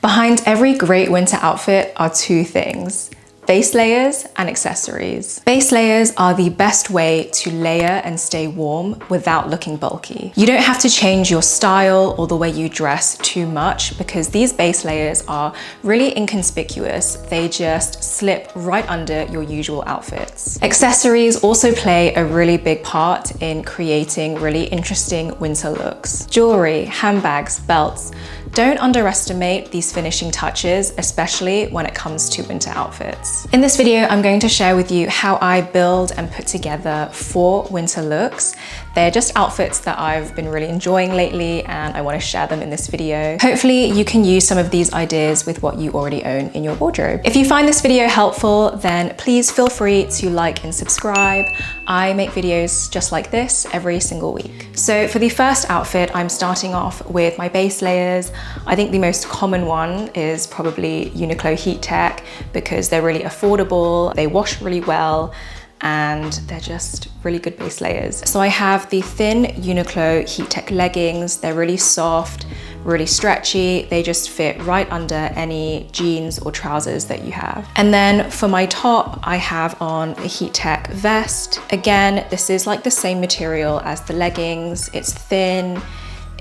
Behind every great winter outfit are two things: base layers and accessories. Base layers are the best way to layer and stay warm without looking bulky. You don't have to change your style or the way you dress too much because these base layers are really inconspicuous. They just slip right under your usual outfits. Accessories also play a really big part in creating really interesting winter looks. Jewelry, handbags, belts. Don't underestimate these finishing touches, especially when it comes to winter outfits. In this video, I'm going to share with you how I build and put together 4 winter looks. They're just outfits that I've been really enjoying lately, and I want to share them in this video. Hopefully you can use some of these ideas with what you already own in your wardrobe. If you find this video helpful, then please feel free to like and subscribe. I make videos just like this every single week. So for the first outfit, I'm starting off with my base layers. I think the most common one is probably Uniqlo Heat Tech because they're really affordable, they wash really well, and they're just really good base layers. So I have the thin Uniqlo Heat Tech leggings. They're really soft, really stretchy. They just fit right under any jeans or trousers that you have. And then for my top, I have on a Heat Tech vest. Again, this is like the same material as the leggings. It's thin,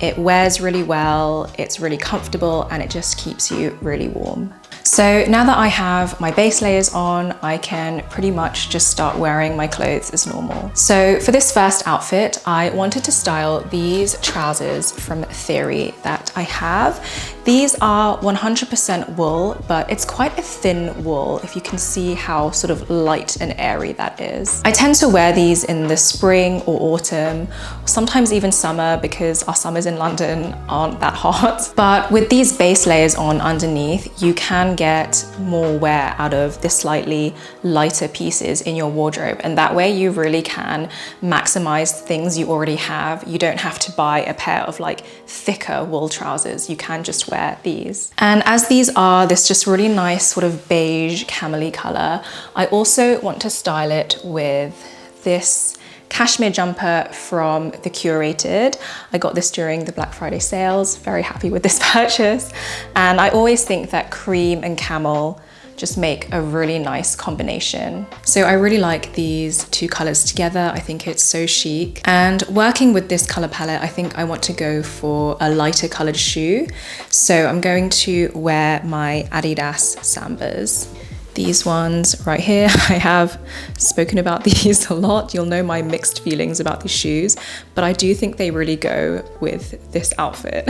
it wears really well, it's really comfortable, and it just keeps you really warm. So now that I have my base layers on, I can pretty much just start wearing my clothes as normal. So for this first outfit, I wanted to style these trousers from Theory that I have. These are 100% wool, but it's quite a thin wool, if you can see how sort of light and airy that is. I tend to wear these in the spring or autumn, sometimes even summer, because our summers in London aren't that hot. But with these base layers on underneath, you can get more wear out of the slightly lighter pieces in your wardrobe, and that way you really can maximize things you already have. You don't have to buy a pair of like thicker wool trousers. You can just wear these. And as these are this just really nice sort of beige camely color, I also want to style it with this cashmere jumper from The Curated. I got this during the Black Friday sales. Very happy with this purchase. And I always think that cream and camel just make a really nice combination. So I really like these two colors together. I think it's so chic. And working with this color palette, I think I want to go for a lighter colored shoe. So I'm going to wear my Adidas Sambas. These ones right here, I have spoken about these a lot. You'll know my mixed feelings about these shoes, but I do think they really go with this outfit.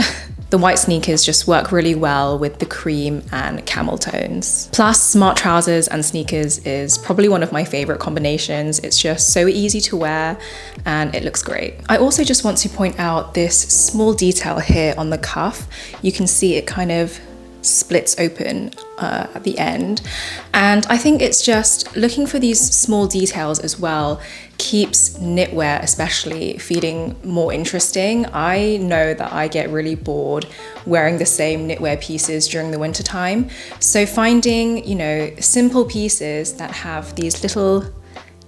The white sneakers just work really well with the cream and camel tones. Plus, smart trousers and sneakers is probably one of my favorite combinations. It's just so easy to wear and it looks great. I also just want to point out this small detail here on the cuff. You can see it kind of splits open at the end, and I think it's just looking for these small details as well keeps knitwear especially feeling more interesting. I know that I get really bored wearing the same knitwear pieces during the winter time, so finding, you know, simple pieces that have these little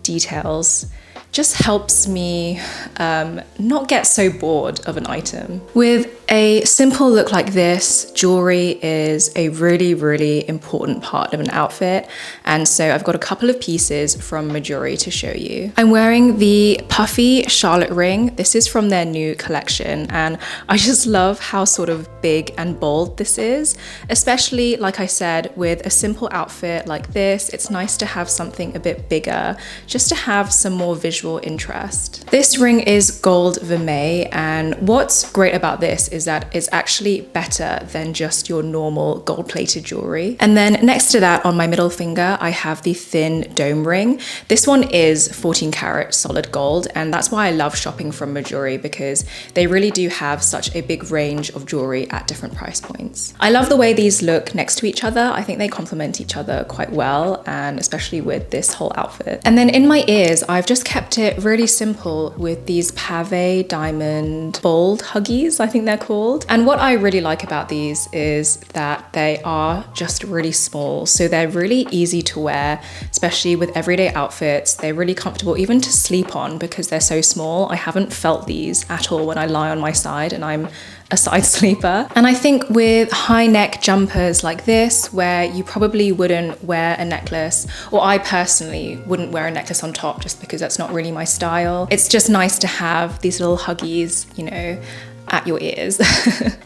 details just helps me not get so bored of an item. With a simple look like this, jewelry is a really, really important part of an outfit. And so I've got a couple of pieces from Mejuri to show you. I'm wearing the puffy Charlotte ring. This is from their new collection. And I just love how sort of big and bold this is, especially, like I said, with a simple outfit like this. It's nice to have something a bit bigger, just to have some more visual interest. This ring is gold vermeil, and what's great about this is that it's actually better than just your normal gold-plated jewelry. And then next to that, on my middle finger, I have the thin dome ring. This one is 14 karat solid gold, and that's why I love shopping from Mejuri, because they really do have such a big range of jewelry at different price points. I love the way these look next to each other. I think they complement each other quite well, and especially with this whole outfit. And then in my ears, I've just kept it really simple with these pave diamond bold huggies, I think they're called. And what I really like about these is that they are just really small, so they're really easy to wear, especially with everyday outfits. They're really comfortable even to sleep on because they're so small. I haven't felt these at all when I lie on my side and I'm a side sleeper. And I think with high neck jumpers like this, where you probably wouldn't wear a necklace, or I personally wouldn't wear a necklace on top just because that's not really my style. It's just nice to have these little huggies, you know, at your ears.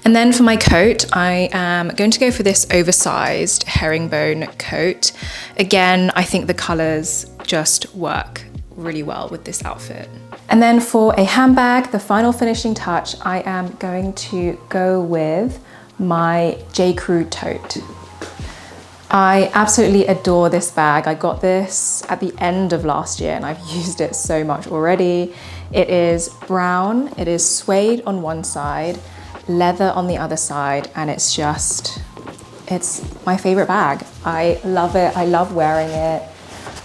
And then for my coat, I am going to go for this oversized herringbone coat. Again, I think the colors just work really well with this outfit. And then for a handbag, the final finishing touch, I am going to go with my J. Crew tote. I absolutely adore this bag. I got this at the end of last year and I've used it so much already. It is brown, it is suede on one side, leather on the other side, and it's my favorite bag. I love it, I love wearing it.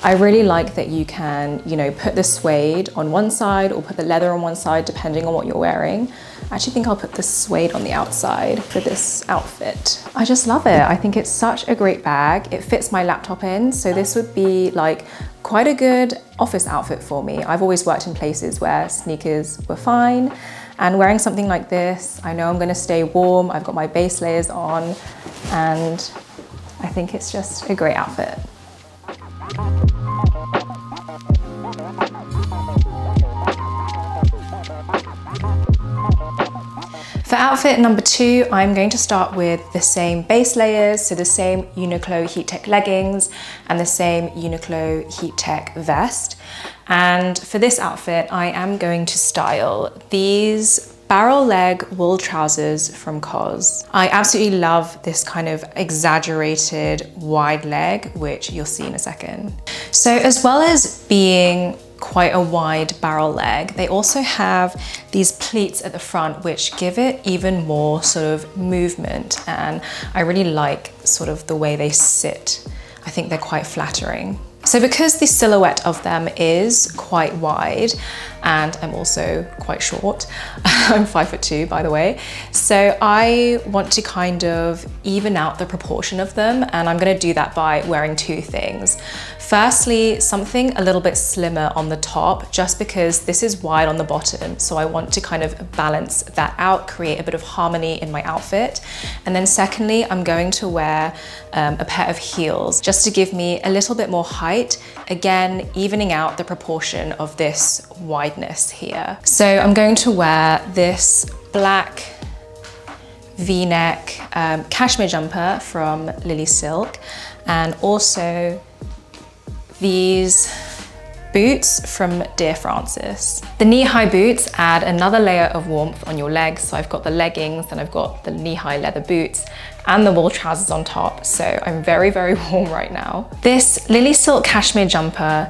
I really like that you can, you know, put the suede on one side or put the leather on one side, depending on what you're wearing. I actually think I'll put the suede on the outside for this outfit. I just love it. I think it's such a great bag. It fits my laptop in, so this would be like quite a good office outfit for me. I've always worked in places where sneakers were fine, and wearing something like this, I know I'm gonna stay warm. I've got my base layers on, and I think it's just a great outfit. For outfit number 2, I'm going to start with the same base layers, so the same Uniqlo Heattech leggings and the same Uniqlo Heattech vest. And for this outfit, I am going to style these barrel leg wool trousers from COS. I absolutely love this kind of exaggerated wide leg, which you'll see in a second. So as well as being quite a wide barrel leg, they also have these pleats at the front which give it even more sort of movement, and I really like sort of the way they sit. I think they're quite flattering. So because the silhouette of them is quite wide, and I'm also quite short, I'm 5'2" by the way, so I want to kind of even out the proportion of them, and I'm gonna do that by wearing 2 things. Firstly, something a little bit slimmer on the top, just because this is wide on the bottom, so I want to kind of balance that out, create a bit of harmony in my outfit. And then secondly, I'm going to wear a pair of heels, just to give me a little bit more height, again, evening out the proportion of this wideness here. So I'm going to wear this black V-neck cashmere jumper from Lily Silk, and also these boots from Dear Francis. The knee-high boots add another layer of warmth on your legs. So I've got the leggings, and I've got the knee-high leather boots and the wool trousers on top. So I'm very, very warm right now. This Lily Silk cashmere jumper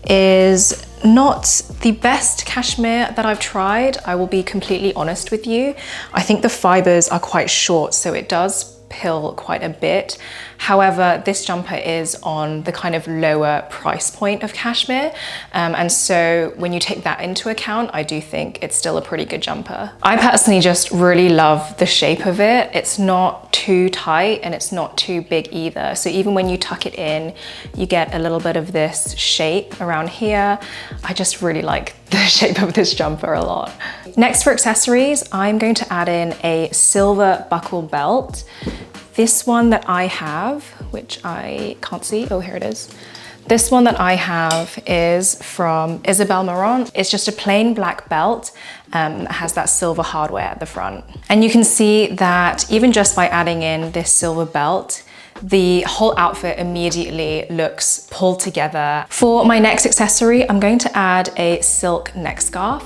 is not the best cashmere that I've tried. I will be completely honest with you. I think the fibers are quite short, so it does pill quite a bit. However, this jumper is on the kind of lower price point of cashmere. And so when you take that into account, I do think it's still a pretty good jumper. I personally just really love the shape of it. It's not too tight and it's not too big either. So even when you tuck it in, you get a little bit of this shape around here. I just really like the shape of this jumper a lot. Next for accessories, I'm going to add in a silver buckle belt. This one that I have, which I can't see, oh, here it is. This one that I have is from Isabel Marant. It's just a plain black belt that has that silver hardware at the front. And you can see that even just by adding in this silver belt, the whole outfit immediately looks pulled together. For my next accessory, I'm going to add a silk neck scarf.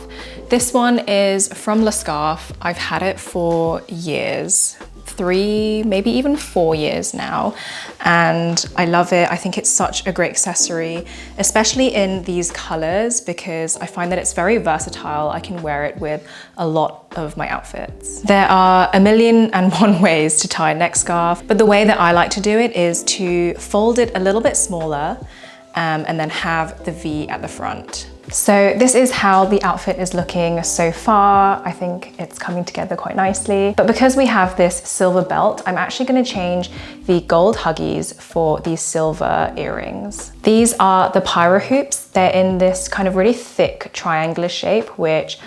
This one is from La Scarf. I've had it for years. 3, maybe even 4 years now, and I love it. I think it's such a great accessory, especially in these colors, because I find that it's very versatile. I can wear it with a lot of my outfits. There are 1,000,001 ways to tie a neck scarf, but the way that I like to do it is to fold it a little bit smaller and then have the V at the front. So this is how the outfit is looking so far. I think it's coming together quite nicely. But because we have this silver belt, I'm actually going to change the gold huggies for these silver earrings. These are the pyro hoops. They're in this kind of really thick triangular shape, which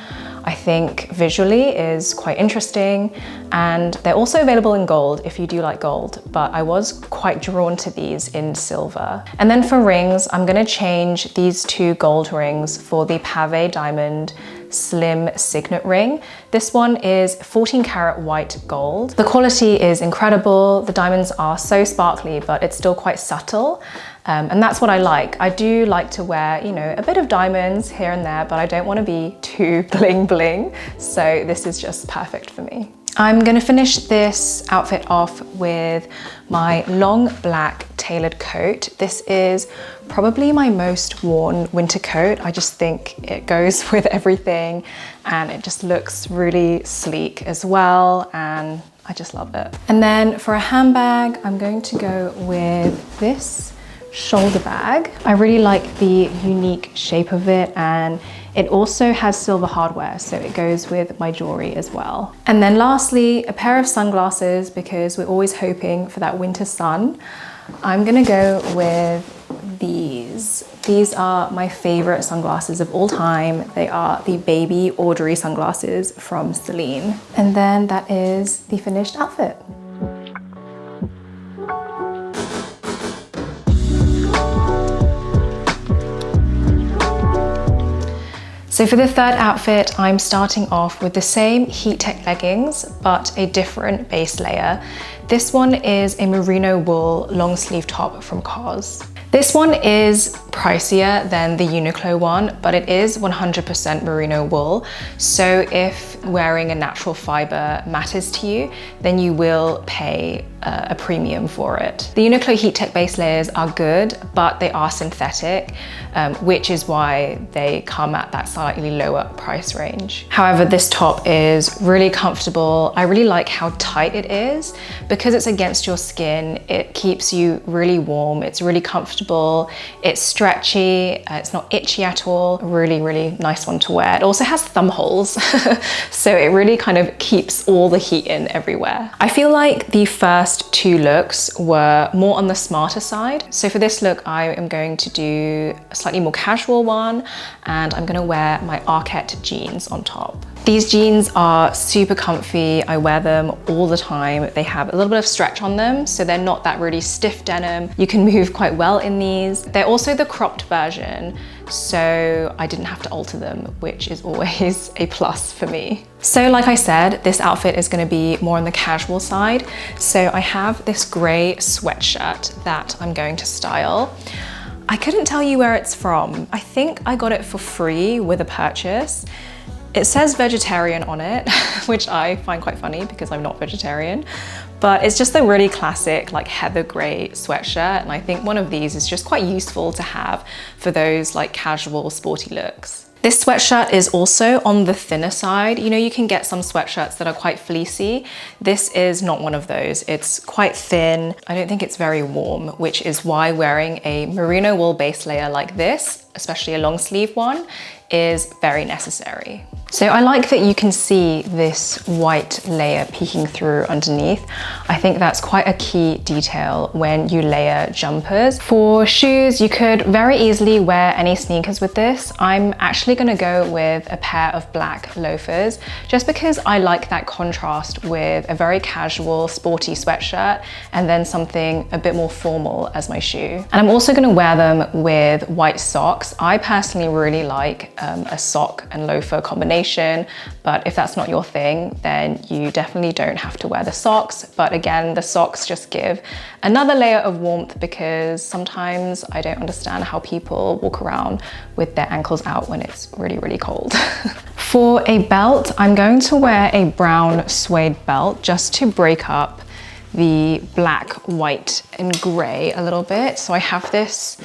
I think visually is quite interesting, and they're also available in gold if you do like gold, but I was quite drawn to these in silver. And then for rings, I'm gonna change these 2 gold rings for the Pave Diamond Slim Signet ring. This one is 14 karat white gold. The quality is incredible. The diamonds are so sparkly, but it's still quite subtle. And that's what I like. I do like to wear, you know, a bit of diamonds here and there, but I don't want to be too bling bling. So this is just perfect for me. I'm gonna finish this outfit off with my long black tailored coat. This is probably my most worn winter coat. I just think it goes with everything and it just looks really sleek as well, and I just love it. And then for a handbag, I'm going to go with this shoulder bag. I really like the unique shape of it, and it also has silver hardware, so it goes with my jewelry as well. And then lastly, a pair of sunglasses, because we're always hoping for that winter sun. I'm gonna go with these. These are my favorite sunglasses of all time. They are the baby Audrey sunglasses from Celine. And then that is the finished outfit. So for the third outfit, I'm starting off with the same heat tech leggings, but a different base layer. This one is a merino wool long sleeve top from COS. This one is pricier than the Uniqlo one, but it is 100% merino wool. So if wearing a natural fiber matters to you, then you will pay a premium for it. The Uniqlo Heat Tech base layers are good, but they are synthetic, which is why they come at that slightly lower price range. However, this top is really comfortable. I really like how tight it is. Because it's against your skin, it keeps you really warm. It's really comfortable. It's stretchy. It's not itchy at all. Really, really nice one to wear. It also has thumb holes, so it really kind of keeps all the heat in everywhere. I feel like the first 2 looks were more on the smarter side. So for this look, I am going to do a slightly more casual one, and I'm gonna wear my Arquette jeans on top. These jeans are super comfy. I wear them all the time. They have a little bit of stretch on them, so they're not that really stiff denim. You can move quite well in these. They're also the cropped version, so I didn't have to alter them, which is always a plus for me. So like I said, this outfit is gonna be more on the casual side. So I have this gray sweatshirt that I'm going to style. I couldn't tell you where it's from. I think I got it for free with a purchase. It says vegetarian on it, which I find quite funny because I'm not vegetarian, but it's just a really classic like heather gray sweatshirt. And I think one of these is just quite useful to have for those like casual sporty looks. This sweatshirt is also on the thinner side. You know, you can get some sweatshirts that are quite fleecy. This is not one of those. It's quite thin. I don't think it's very warm, which is why wearing a merino wool base layer like this, especially a long sleeve one, is very necessary. So I like that you can see this white layer peeking through underneath. I think that's quite a key detail when you layer jumpers. For shoes, you could very easily wear any sneakers with this. I'm actually gonna go with a pair of black loafers, just because I like that contrast with a very casual, sporty sweatshirt, and then something a bit more formal as my shoe. And I'm also gonna wear them with white socks. I personally really like a sock and loafer combination, but if that's not your thing, then you definitely don't have to wear the socks. But again, the socks just give another layer of warmth, because sometimes I don't understand how people walk around with their ankles out when it's really, really cold. For a belt, I'm going to wear a brown suede belt just to break up the black, white, and gray a little bit. So I have this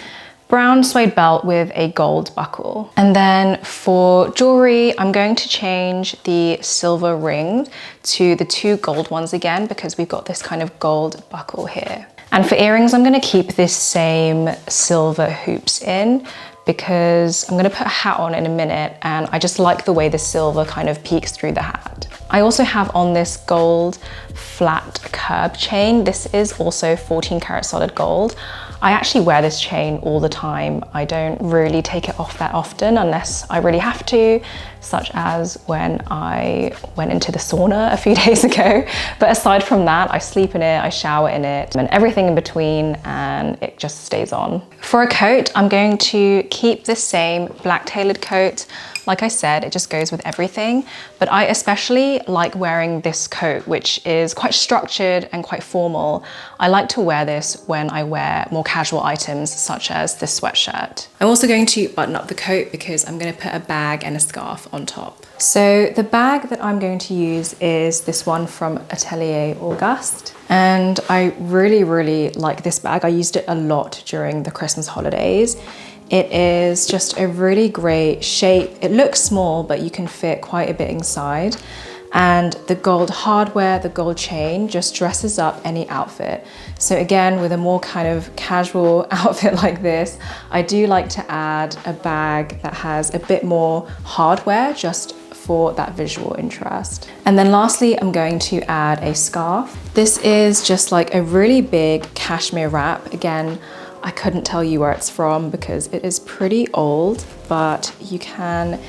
brown suede belt with a gold buckle. And then for jewelry, I'm going to change the silver ring to the 2 gold ones again, because we've got this kind of gold buckle here. And for earrings, I'm gonna keep this same silver hoops in, because I'm gonna put a hat on in a minute, and I just like the way the silver kind of peeks through the hat. I also have on this gold flat curb chain. This is also 14 karat solid gold. I actually wear this chain all the time. I don't really take it off that often unless I really have to, such as when I went into the sauna a few days ago. But aside from that, I sleep in it, I shower in it, and everything in between, and it just stays on. For a coat, I'm going to keep the same black tailored coat. Like I said, it just goes with everything, but I especially like wearing this coat, which is quite structured and quite formal. I like to wear this when I wear more casual items, such as this sweatshirt. I'm also going to button up the coat because I'm going to put a bag and a scarf on top. So the bag that I'm going to use is this one from Atelier Auguste. And I really like this bag. I used it a lot during the Christmas holidays. It is just a really great shape. It looks small, but you can fit quite a bit inside. And the gold hardware, the gold chain just dresses up any outfit. So again, with a more kind of casual outfit like this, I do like to add a bag that has a bit more hardware just for that visual interest. And then lastly, I'm going to add a scarf. This is just like a really big cashmere wrap. Again, I couldn't tell you where it's from because it is pretty old, but you can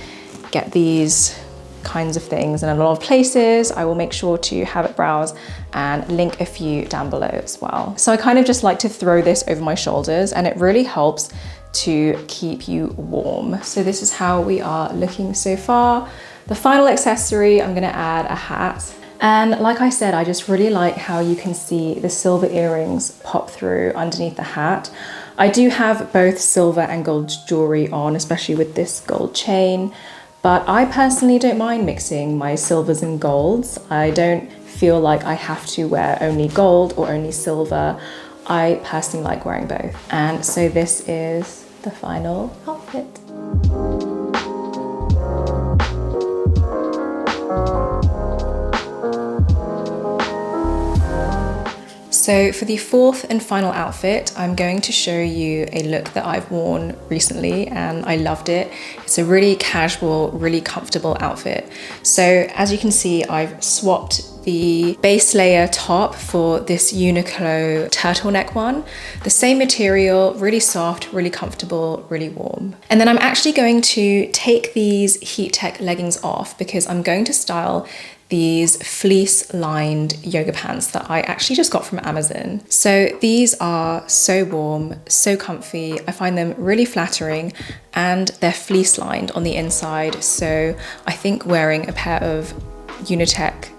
get these kinds of things in a lot of places. I will make sure to have it browse and link a few down below as well. So I kind of just like to throw this over my shoulders, and it really helps to keep you warm. So this is how we are looking so far. The final accessory, I'm gonna add a hat. And like I said, I just really like how you can see the silver earrings pop through underneath the hat. I do have both silver and gold jewelry on, especially with this gold chain, but I personally don't mind mixing my silvers and golds. I don't feel like I have to wear only gold or only silver. I personally like wearing both. And so this is the final outfit. So for the fourth and final outfit, I'm going to show you a look that I've worn recently and I loved it. It's a really casual, really comfortable outfit. So as you can see, I've swapped the base layer top for this Uniqlo turtleneck one. The same material, really soft, really comfortable, really warm. And then I'm actually going to take these Heat Tech leggings off because I'm going to style these fleece lined yoga pants that I actually just got from Amazon. So these are so warm, so comfy. I find them really flattering and they're fleece lined on the inside. So I think wearing a pair of Uniqlo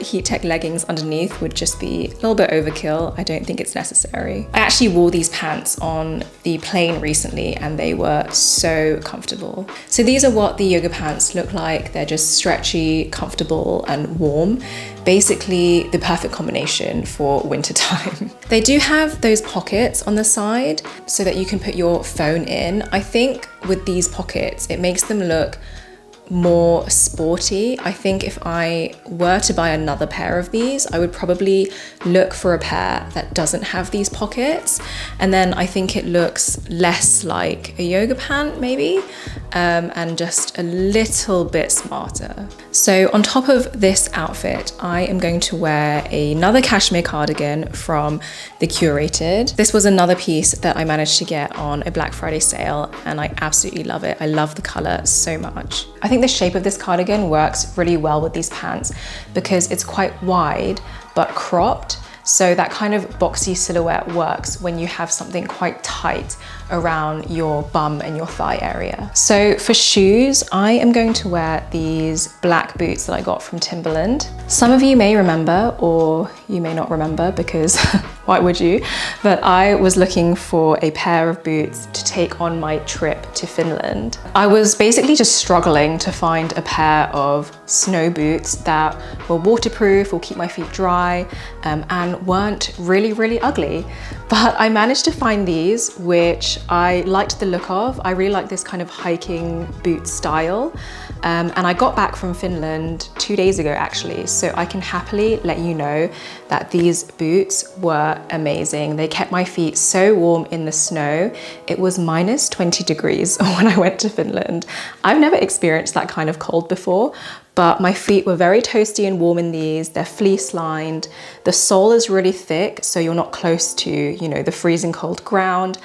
Heat Tech leggings underneath would just be a little bit overkill. I don't think it's necessary. I actually wore these pants on the plane recently and they were so comfortable. So these are what the yoga pants look like. They're just stretchy, comfortable and warm. Basically the perfect combination for winter time. They do have those pockets on the side so that you can put your phone in. I think with these pockets, it makes them look more sporty. I think if I were to buy another pair of these, I would probably look for a pair that doesn't have these pockets. And then I think it looks less like a yoga pant maybe, and just a little bit smarter. So on top of this outfit, I am going to wear another cashmere cardigan from The Curated. This was another piece that I managed to get on a Black Friday sale and I absolutely love it. I love the color so much. I think the shape of this cardigan works really well with these pants because it's quite wide but cropped. So that kind of boxy silhouette works when you have something quite tight around your bum and your thigh area. So for shoes, I am going to wear these black boots that I got from Timberland. Some of you may remember, or you may not remember because why would you? But I was looking for a pair of boots to take on my trip to Finland. I was basically just struggling to find a pair of snow boots that were waterproof, will keep my feet dry, and weren't really ugly. But I managed to find these, which I liked the look of. I really like this kind of hiking boot style. And I got back from Finland 2 days ago actually, so I can happily let you know that these boots were amazing. They kept my feet so warm in the snow. It was minus 20 degrees when I went to Finland. I've never experienced that kind of cold before, but my feet were very toasty and warm in these. They're fleece lined. The sole is really thick, so you're not close to, you know, the freezing cold ground.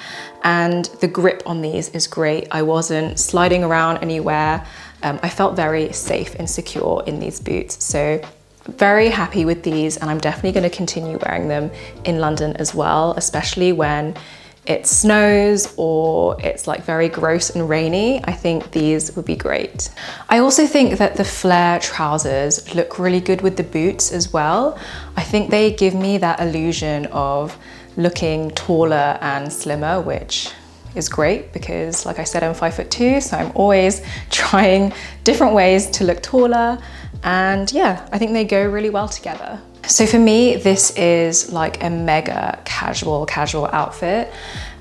And the grip on these is great. I wasn't sliding around anywhere. I felt very safe and secure in these boots. So very happy with these, and I'm definitely going to continue wearing them in London as well, especially when it snows or it's like very gross and rainy. I think these would be great. I also think that the flare trousers look really good with the boots as well. I think they give me that illusion of looking taller and slimmer, which is great because, like I said, I'm 5'2", so I'm always trying different ways to look taller. And yeah, I think they go really well together. So for me, this is like a mega casual outfit.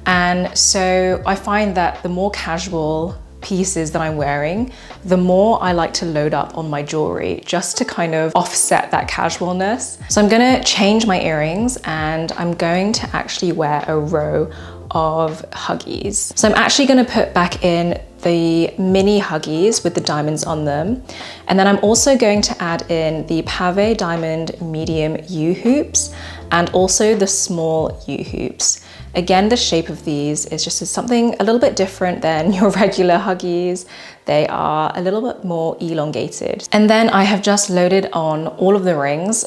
And so I find that the more casual pieces that I'm wearing, the more I like to load up on my jewelry just to kind of offset that casualness. So I'm gonna change my earrings and I'm going to actually wear a row of huggies. So I'm actually gonna put back in the mini huggies with the diamonds on them. And then I'm also going to add in the pave diamond medium U-hoops and also the small U-hoops. Again, the shape of these is just something a little bit different than your regular huggies. They are a little bit more elongated. And then I have just loaded on all of the rings.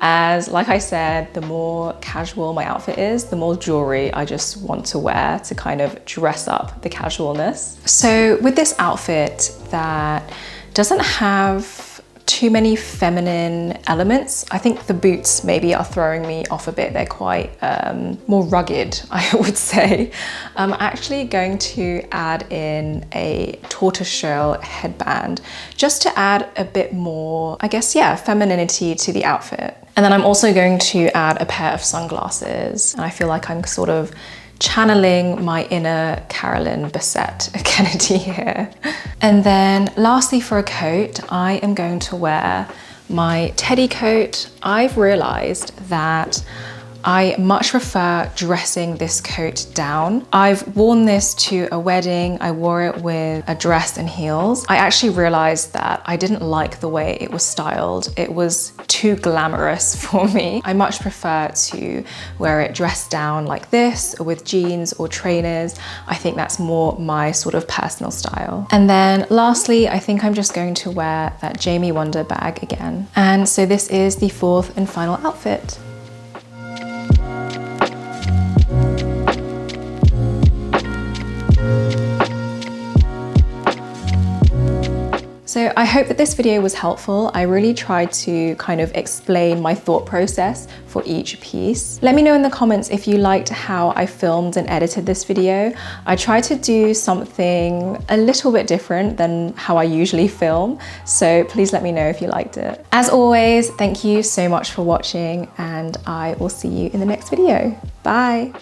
As like I said, the more casual my outfit is, the more jewelry I just want to wear to kind of dress up the casualness. So with this outfit that doesn't have too many feminine elements, I think the boots maybe are throwing me off a bit. They're quite more rugged, I would say. I'm actually going to add in a tortoiseshell headband just to add a bit more, I guess, yeah, femininity to the outfit. And then I'm also going to add a pair of sunglasses. And I feel like I'm sort of channeling my inner Carolyn Bessette Kennedy here. And then lastly, for a coat, I am going to wear my teddy coat. I've realized that I much prefer dressing this coat down. I've worn this to a wedding. I wore it with a dress and heels. I actually realized that I didn't like the way it was styled. It was too glamorous for me. I much prefer to wear it dressed down like this, or with jeans or trainers. I think that's more my sort of personal style. And then lastly, I think I'm just going to wear that Jamie Wonder bag again. And so this is the fourth and final outfit. So I hope that this video was helpful. I really tried to kind of explain my thought process for each piece. Let me know in the comments if you liked how I filmed and edited this video. I tried to do something a little bit different than how I usually film, so please let me know if you liked it. As always, thank you so much for watching, and I will see you in the next video. Bye.